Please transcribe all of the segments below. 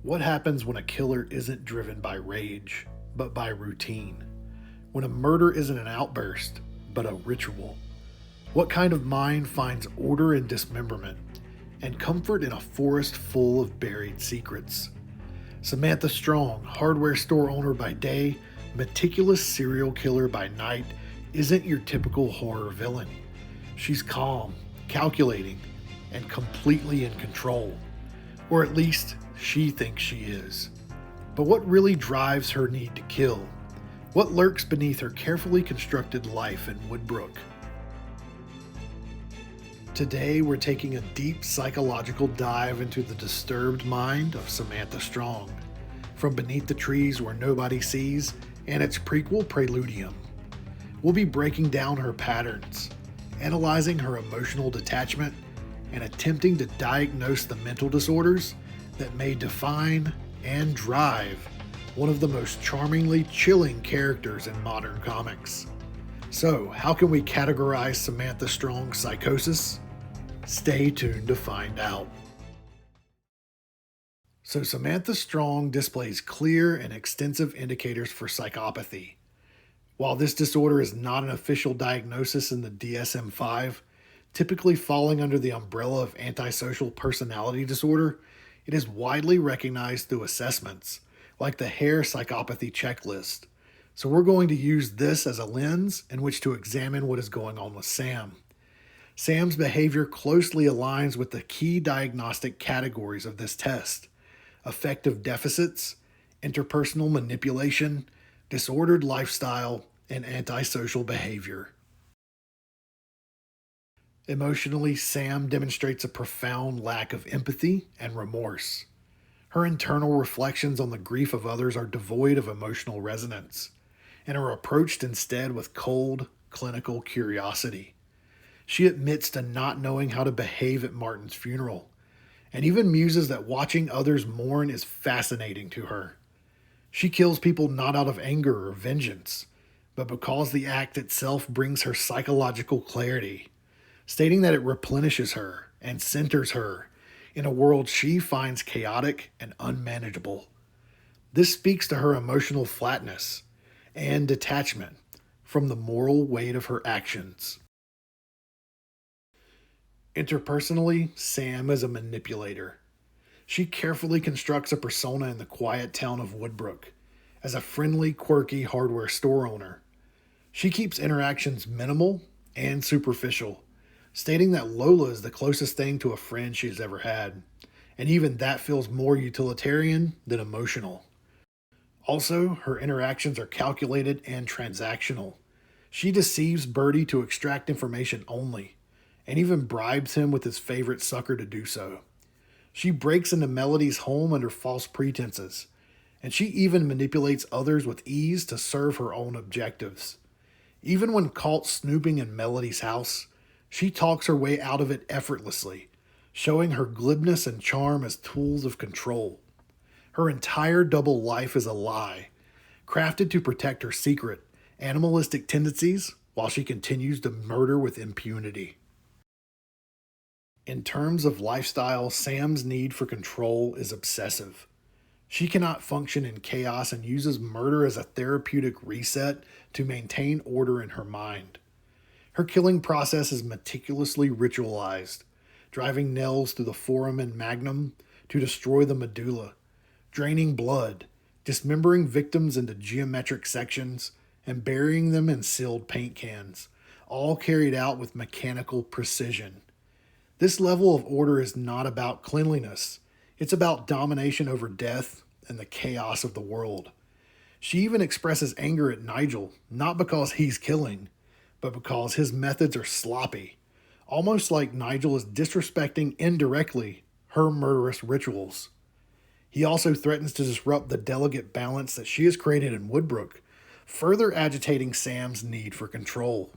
What happens when a killer isn't driven by rage, but by routine? When a murder isn't an outburst, but a ritual? What kind of mind finds order in dismemberment and comfort in a forest full of buried secrets? Samantha Strong, hardware store owner by day, meticulous serial killer by night, isn't your typical horror villain. She's calm, calculating, and completely in control. Or at least, she thinks she is. But what really drives her need to kill? What lurks beneath her carefully constructed life in Woodbrook? Today, we're taking a deep psychological dive into the disturbed mind of Samantha Strong, from Beneath the Trees Where Nobody Sees and its prequel Präludium. We'll be breaking down her patterns, analyzing her emotional detachment, and attempting to diagnose the mental disorders that may define and drive one of the most charmingly chilling characters in modern comics. So, how can we categorize Samantha Strong's psychosis? Stay tuned to find out. So, Samantha Strong displays clear and extensive indicators for psychopathy. While this disorder is not an official diagnosis in the DSM-5, typically falling under the umbrella of Antisocial Personality Disorder, it is widely recognized through assessments, like the Hare Psychopathy Checklist. So we're going to use this as a lens in which to examine what is going on with Sam. Sam's behavior closely aligns with the key diagnostic categories of this test: affective deficits, interpersonal manipulation, disordered lifestyle, and antisocial behavior. Emotionally, Sam demonstrates a profound lack of empathy and remorse. Her internal reflections on the grief of others are devoid of emotional resonance, and are approached instead with cold, clinical curiosity. She admits to not knowing how to behave at Martin's funeral, and even muses that watching others mourn is fascinating to her. She kills people not out of anger or vengeance, but because the act itself brings her psychological clarity, stating that it replenishes her and centers her in a world she finds chaotic and unmanageable. This speaks to her emotional flatness and detachment from the moral weight of her actions. Interpersonally, Sam is a manipulator. She carefully constructs a persona in the quiet town of Woodbrook as a friendly, quirky hardware store owner. She keeps interactions minimal and superficial, stating that Lola is the closest thing to a friend she has ever had, and even that feels more utilitarian than emotional. Also, her interactions are calculated and transactional. She deceives Bertie to extract information only, and even bribes him with his favorite sucker to do so. She breaks into Melody's home under false pretenses, and she even manipulates others with ease to serve her own objectives. Even when caught snooping in Melody's house, she talks her way out of it effortlessly, showing her glibness and charm as tools of control. Her entire double life is a lie, crafted to protect her secret, animalistic tendencies while she continues to murder with impunity. In terms of lifestyle, Sam's need for control is obsessive. She cannot function in chaos and uses murder as a therapeutic reset to maintain order in her mind. Her killing process is meticulously ritualized, driving nails through the foramen and magnum to destroy the medulla, draining blood, dismembering victims into geometric sections, and burying them in sealed paint cans, all carried out with mechanical precision. This level of order is not about cleanliness. It's about domination over death and the chaos of the world. She even expresses anger at Nigel, not because he's killing, but because his methods are sloppy, almost like Nigel is disrespecting indirectly her murderous rituals. He also threatens to disrupt the delicate balance that she has created in Woodbrook, further agitating Sam's need for control.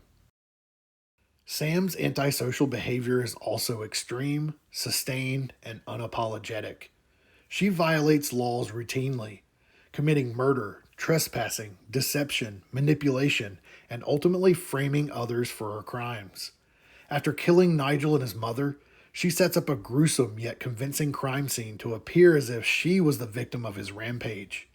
Sam's antisocial behavior is also extreme, sustained, and unapologetic. She violates laws routinely, committing murder, trespassing, deception, manipulation, and ultimately framing others for her crimes. After killing Nigel and his mother, She sets up a gruesome yet convincing crime scene to appear as if she was the victim of his rampage.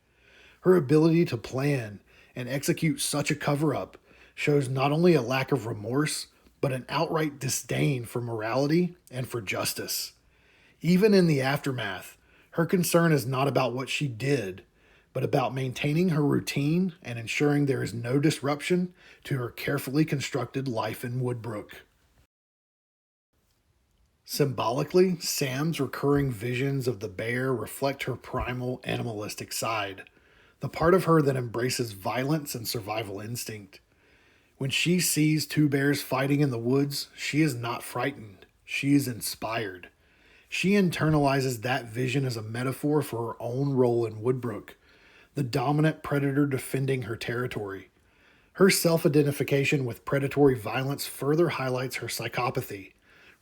Her ability to plan and execute such a cover up shows not only a lack of remorse, but an outright disdain for morality and for justice. Even in the aftermath, her concern is not about what she did, but about maintaining her routine and ensuring there is no disruption to her carefully constructed life in Woodbrook. Symbolically, Sam's recurring visions of the bear reflect her primal animalistic side, the part of her that embraces violence and survival instinct. When she sees two bears fighting in the woods, she is not frightened, she is inspired. She internalizes that vision as a metaphor for her own role in Woodbrook, the dominant predator defending her territory. Her self identification with predatory violence further highlights her psychopathy,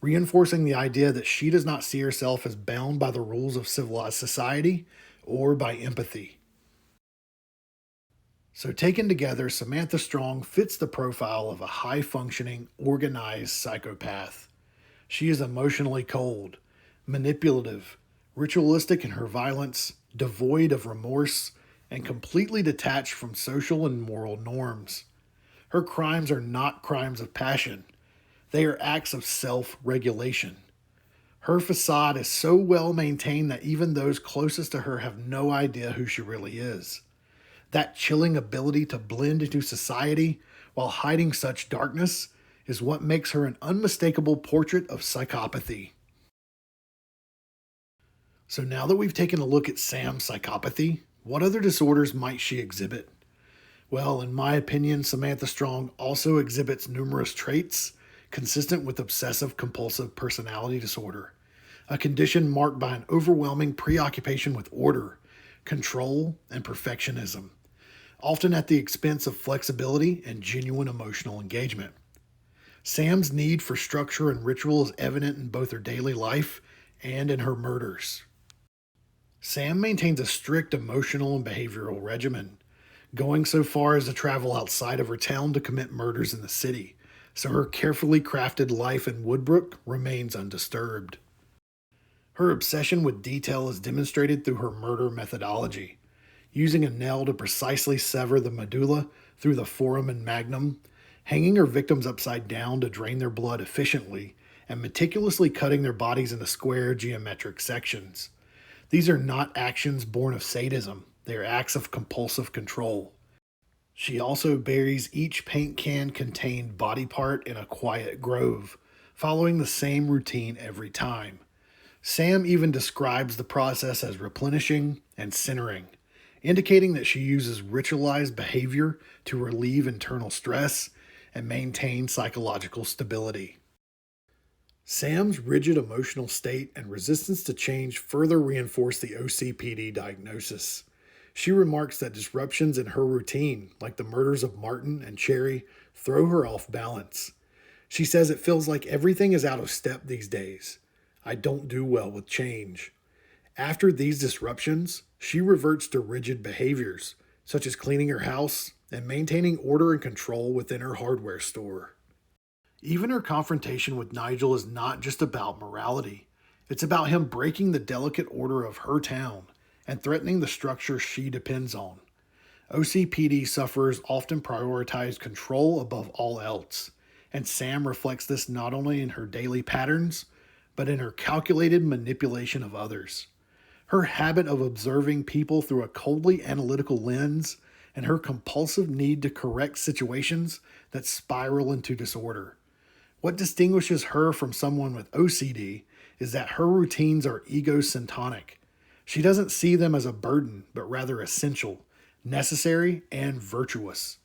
reinforcing the idea that she does not see herself as bound by the rules of civilized society or by empathy. So, taken together, Samantha Strong fits the profile of a high functioning, organized psychopath. She is emotionally cold, manipulative, ritualistic in her violence, devoid of remorse, and completely detached from social and moral norms. Her crimes are not crimes of passion, they are acts of self regulation. Her facade is so well maintained that even those closest to her have no idea who she really is. That chilling ability to blend into society while hiding such darkness is what makes her an unmistakable portrait of psychopathy. So now that we've taken a look at Sam's psychopathy, what other disorders might she exhibit? Well, in my opinion, Samantha Strong also exhibits numerous traits consistent with obsessive-compulsive personality disorder, a condition marked by an overwhelming preoccupation with order, control, and perfectionism, often at the expense of flexibility and genuine emotional engagement. Sam's need for structure and ritual is evident in both her daily life and in her murders. Sam maintains a strict emotional and behavioral regimen, going so far as to travel outside of her town to commit murders in the city, so her carefully crafted life in Woodbrook remains undisturbed. Her obsession with detail is demonstrated through her murder methodology, using a nail to precisely sever the medulla through the foramen magnum, hanging her victims upside down to drain their blood efficiently, and meticulously cutting their bodies into square geometric sections. These are not actions born of sadism, they are acts of compulsive control. She also buries each paint can contained body part in a quiet grove, following the same routine every time. Sam even describes the process as replenishing and centering, indicating that she uses ritualized behavior to relieve internal stress and maintain psychological stability. Sam's rigid emotional state and resistance to change further reinforce the OCPD diagnosis. She remarks that disruptions in her routine, like the murders of Martin and Cherry, throw her off balance. She says it feels like everything is out of step these days. I don't do well with change. After these disruptions, she reverts to rigid behaviors, such as cleaning her house and maintaining order and control within her hardware store. Even her confrontation with Nigel is not just about morality. It's about him breaking the delicate order of her town and threatening the structure she depends on. OCPD sufferers often prioritize control above all else, and Sam reflects this not only in her daily patterns, but in her calculated manipulation of others. Her habit of observing people through a coldly analytical lens, and her compulsive need to correct situations that spiral into disorder. What distinguishes her from someone with OCD is that her routines are egocentric. She doesn't see them as a burden, but rather essential, necessary, and virtuous.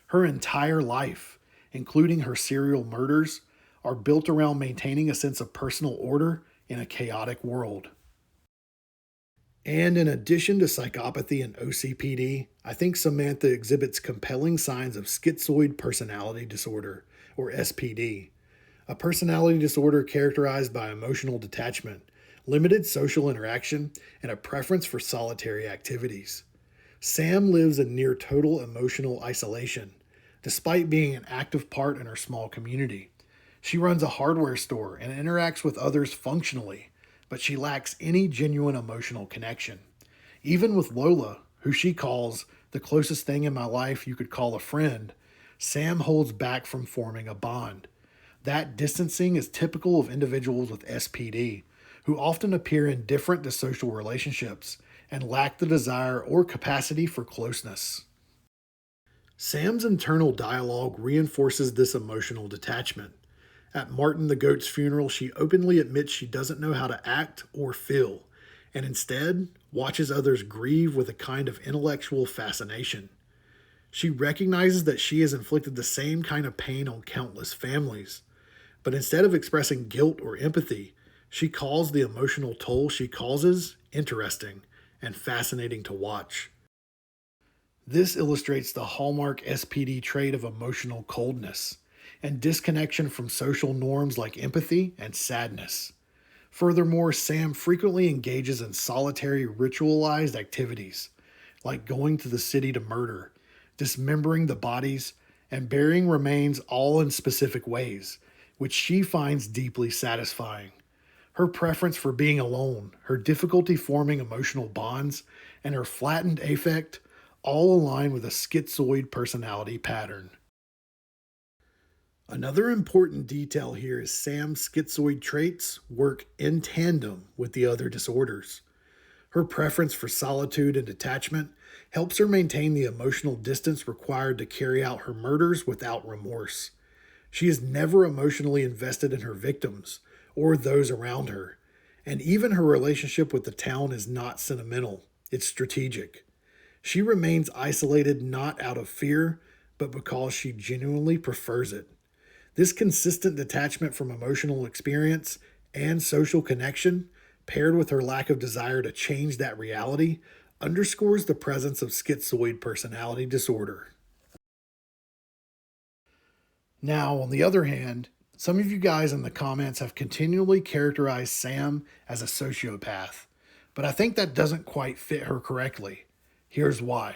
Her entire life, including her serial murders, are built around maintaining a sense of personal order in a chaotic world. And in addition to psychopathy and OCPD, I think Samantha exhibits compelling signs of Schizoid Personality Disorder, or SPD, a personality disorder characterized by emotional detachment, limited social interaction, and a preference for solitary activities. Sam lives in near total emotional isolation, despite being an active part in her small community. She runs a hardware store and interacts with others functionally, but she lacks any genuine emotional connection. Even with Lola, who she calls the closest thing in my life you could call a friend, Sam holds back from forming a bond. That distancing is typical of individuals with SPD, who often appear indifferent to social relationships and lack the desire or capacity for closeness. Sam's internal dialogue reinforces this emotional detachment. At Martin the Goat's funeral, she openly admits she doesn't know how to act or feel, and instead watches others grieve with a kind of intellectual fascination. She recognizes that she has inflicted the same kind of pain on countless families, but instead of expressing guilt or empathy, she calls the emotional toll she causes interesting and fascinating to watch. This illustrates the hallmark SPD trait of emotional coldness and disconnection from social norms like empathy and sadness. Furthermore, Sam frequently engages in solitary ritualized activities, like going to the city to murder, dismembering the bodies, and burying remains all in specific ways, which she finds deeply satisfying. Her preference for being alone, her difficulty forming emotional bonds, and her flattened affect all align with a schizoid personality pattern. Another important detail here is Sam's schizoid traits work in tandem with the other disorders. Her preference for solitude and detachment helps her maintain the emotional distance required to carry out her murders without remorse. She is never emotionally invested in her victims or those around her, and even her relationship with the town is not sentimental, it's strategic. She remains isolated not out of fear, but because she genuinely prefers it. This consistent detachment from emotional experience and social connection, paired with her lack of desire to change that reality, underscores the presence of schizoid personality disorder. Now, on the other hand, some of you guys in the comments have continually characterized Sam as a sociopath, but I think that doesn't quite fit her correctly. Here's why.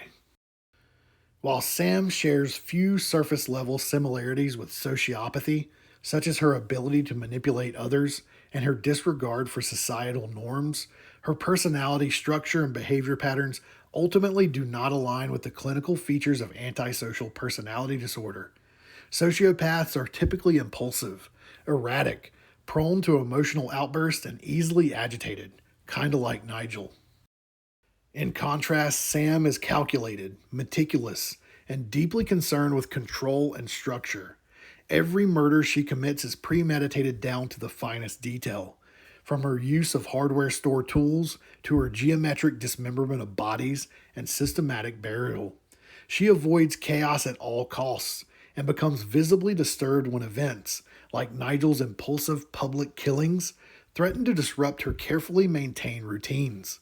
While Sam shares few surface level similarities with sociopathy, such as her ability to manipulate others and her disregard for societal norms, her personality structure and behavior patterns ultimately do not align with the clinical features of antisocial personality disorder. Sociopaths are typically impulsive, erratic, prone to emotional outbursts, and easily agitated, kind of like Nigel. In contrast, Sam is calculated, meticulous, and deeply concerned with control and structure. Every murder she commits is premeditated down to the finest detail, from her use of hardware store tools to her geometric dismemberment of bodies and systematic burial. She avoids chaos at all costs and becomes visibly disturbed when events, like Nigel's impulsive public killings, threaten to disrupt her carefully maintained routines.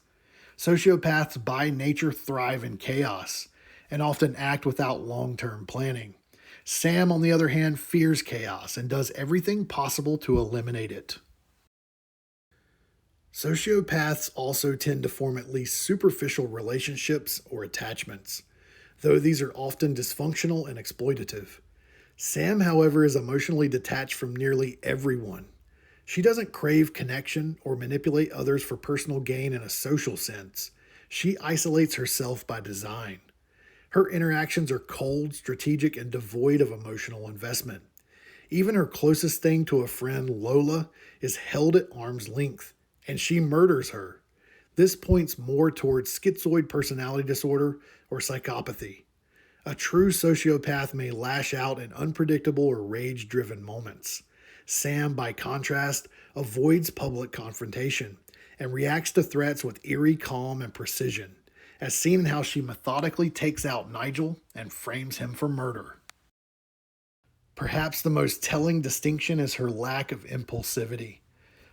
Sociopaths by nature thrive in chaos and often act without long-term planning. Sam, on the other hand, fears chaos and does everything possible to eliminate it. Sociopaths also tend to form at least superficial relationships or attachments, though these are often dysfunctional and exploitative. Sam, however, is emotionally detached from nearly everyone. She doesn't crave connection or manipulate others for personal gain in a social sense. She isolates herself by design. Her interactions are cold, strategic, and devoid of emotional investment. Even her closest thing to a friend, Lola, is held at arm's length, and she murders her. This points more towards schizoid personality disorder or psychopathy. A true sociopath may lash out in unpredictable or rage-driven moments. Sam, by contrast, avoids public confrontation and reacts to threats with eerie calm and precision, as seen in how she methodically takes out Nigel and frames him for murder. Perhaps the most telling distinction is her lack of impulsivity.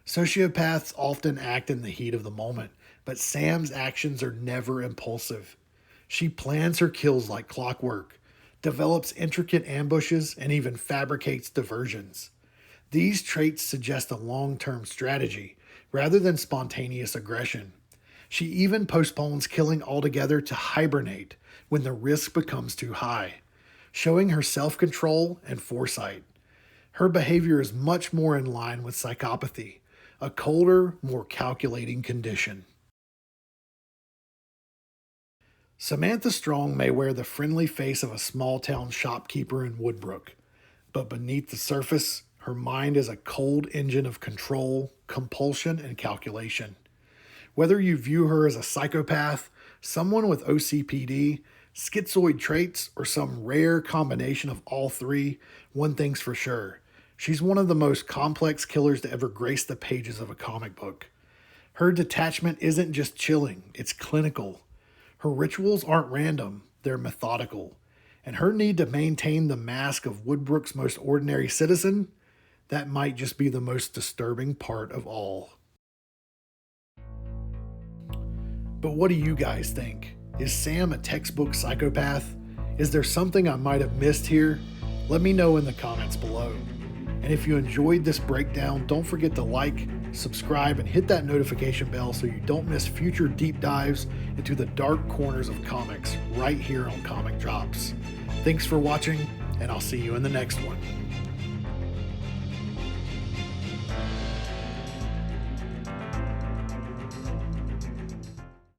Sociopaths often act in the heat of the moment, but Sam's actions are never impulsive. She plans her kills like clockwork, develops intricate ambushes, and even fabricates diversions. These traits suggest a long-term strategy rather than spontaneous aggression. She even postpones killing altogether to hibernate when the risk becomes too high, showing her self-control and foresight. Her behavior is much more in line with psychopathy, a colder, more calculating condition. Samantha Strong may wear the friendly face of a small-town shopkeeper in Woodbrook, but beneath the surface, her mind is a cold engine of control, compulsion, and calculation. Whether you view her as a psychopath, someone with OCPD, schizoid traits, or some rare combination of all three, one thing's for sure. She's one of the most complex killers to ever grace the pages of a comic book. Her detachment isn't just chilling, it's clinical. Her rituals aren't random, they're methodical. And her need to maintain the mask of Woodbrook's most ordinary citizen, that might just be the most disturbing part of all. But what do you guys think? Is Sam a textbook psychopath? Is there something I might have missed here? Let me know in the comments below. And if you enjoyed this breakdown, don't forget to like, subscribe, and hit that notification bell so you don't miss future deep dives into the dark corners of comics right here on Comic Drops. Thanks for watching, and I'll see you in the next one.